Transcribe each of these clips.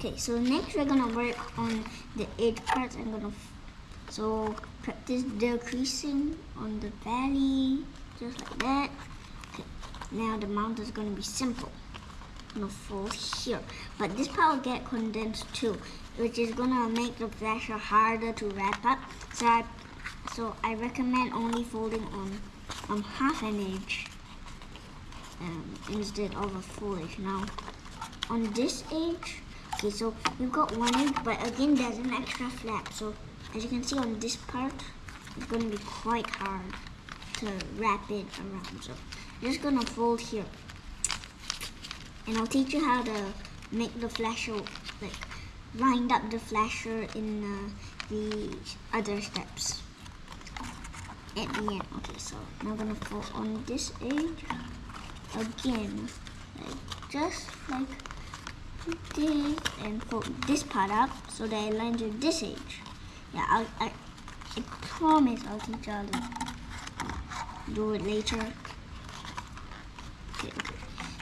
Okay, so next we're gonna work on the edge parts. So practice the creasing on the valley, just like that. Okay, now the mount is gonna be simple. I'm gonna fold here, but this part will get condensed too, which is gonna make the flasher harder to wrap up. So I recommend only folding on half an edge instead of a full edge. Now on this edge, okay, so we've got one edge, but again there's an extra flap. So as you can see on this part, it's gonna be quite hard to wrap it around. So I'm just gonna fold here, and I'll teach you how to make the flasher, like wind up the flasher in the other steps at the end. Okay, so now I'm gonna fold on this edge again, just like this, and fold this part up so that it lines with this edge. Yeah, I promise I'll teach you how to do it later. Okay.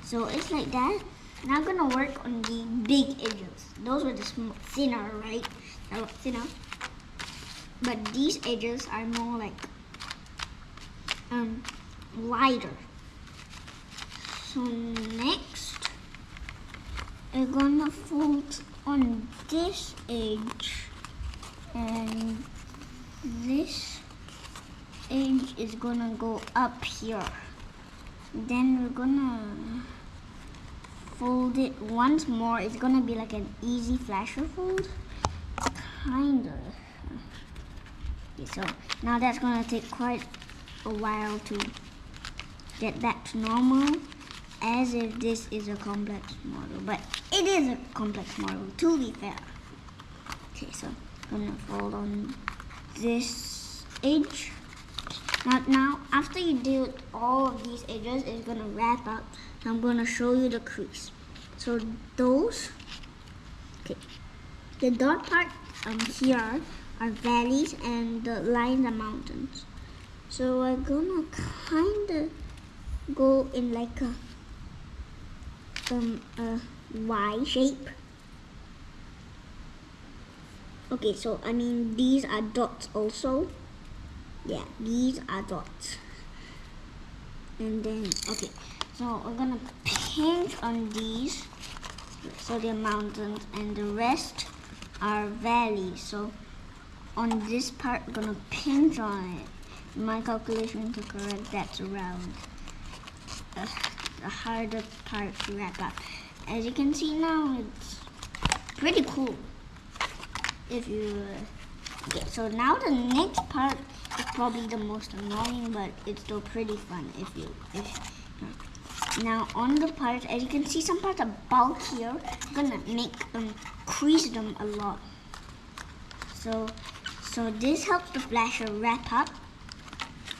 So it's like that. Now I'm gonna work on the big edges. Those were the thinner, right? They were thinner. But these edges are more like wider. So next, we're gonna fold on this edge, and this edge is gonna go up here. Then we're gonna fold it once more. It's gonna be like an easy flasher fold, kinda. Okay, so now that's gonna take quite a while to get back to normal, as if this is a complex model, but it is a complex model, to be fair. Okay, so I'm gonna fold on this edge. Now after you do all of these edges, it's gonna wrap up. So I'm gonna show you the crease. So those, okay, the dot part here are valleys, and the lines are mountains. So we're gonna kinda go in like a Y shape. Okay, so I mean these are dots also. Yeah, these are dots. And then, okay, so we're gonna pinch on these, so they're mountains, and the rest are valleys. So on this part, we're gonna pinch on it. My calculation to correct, that's around the harder part to wrap up. As you can see now, it's pretty cool. If you okay, so now the next part is probably the most annoying, but it's still pretty fun now on the parts, as you can see, some parts are bulkier. I'm gonna make crease them a lot. So this helps the flasher wrap up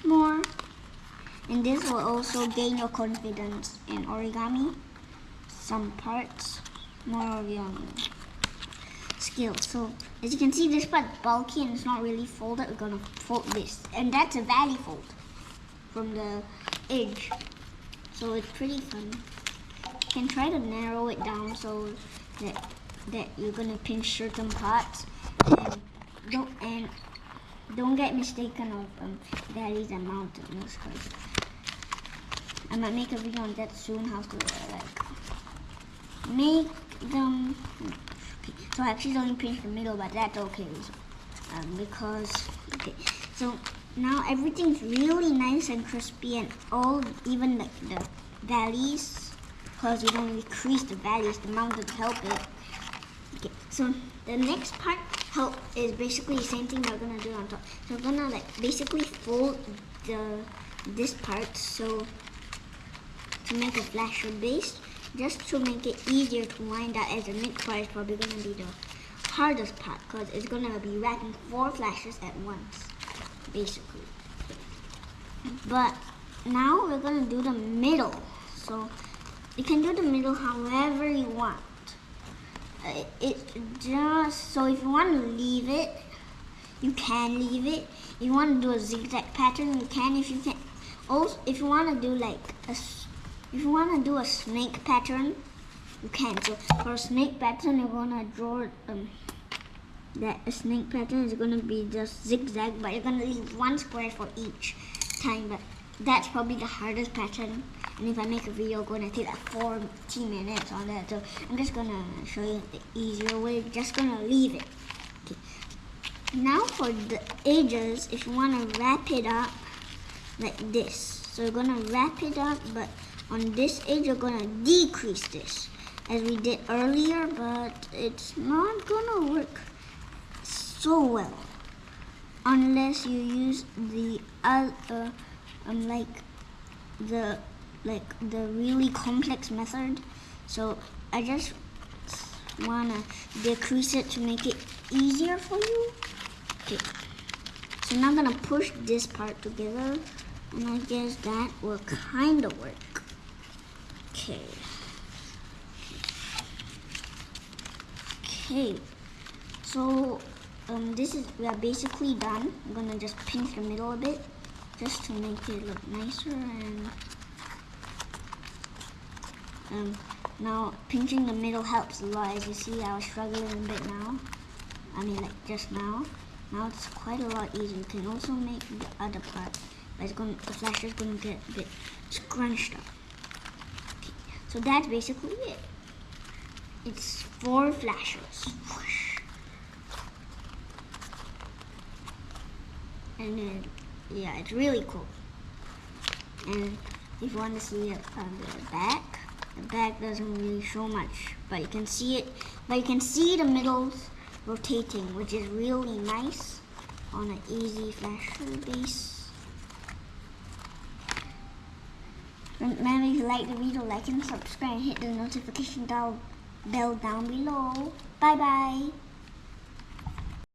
more, and this will also gain your confidence in origami. Some parts, more of your skill. So as you can see, this part's bulky and it's not really folded. We're gonna fold this, and that's a valley fold from the edge. So it's pretty fun. You can try to narrow it down so that you're gonna pinch certain parts, and don't get mistaken of valleys and mountains, because I might make a video on that soon, how to like make them. So I actually only pinch the middle, but that's okay, because okay. So now everything's really nice and crispy, and even like the valleys, because you don't really crease the valleys, the mountains help it. Okay, so the next part is basically the same thing that we're gonna do on top. So we're gonna like basically fold this part so to make a flasher base, just to make it easier to wind out, as the next part is probably going to be the hardest part, because it's going to be wrapping 4 flashes at once, basically. But now we're going to do the middle. So you can do the middle however you want. So if you want to leave it, you can leave it. If you want to do a zigzag pattern, you can. If you want to do like a snake pattern, you can. So for a snake pattern, you're gonna draw that a snake pattern is gonna be just zigzag, but you're gonna leave one square for each time. But that's probably the hardest pattern, and if I make a video, I'm gonna take like 40 minutes on that. So I'm just gonna show you the easier way. Just gonna leave it. Okay. Now for the edges, if you wanna wrap it up like this, so you're gonna wrap it up, but on this edge you're gonna decrease this as we did earlier, but it's not gonna work so well unless you use the the really complex method. So I just wanna decrease it to make it easier for you. Okay, so now I'm gonna push this part together, and I guess that will kind of work. Okay. Okay. So we are basically done. I'm gonna just pinch the middle a bit, just to make it look nicer. And now pinching the middle helps a lot. As you see, I was struggling a bit now. I mean, like just now. Now it's quite a lot easier. You can also make the other part, but the flasher is gonna get a bit scrunched up. Okay, so that's basically it. It's 4 flashers. Whoosh. And then, yeah, it's really cool. And if you want to see it on the back doesn't really show much, but you can see it. But you can see the middles rotating, which is really nice on an easy flasher base. Remember, if you like the video, like and subscribe, and hit the notification bell down below. Bye bye.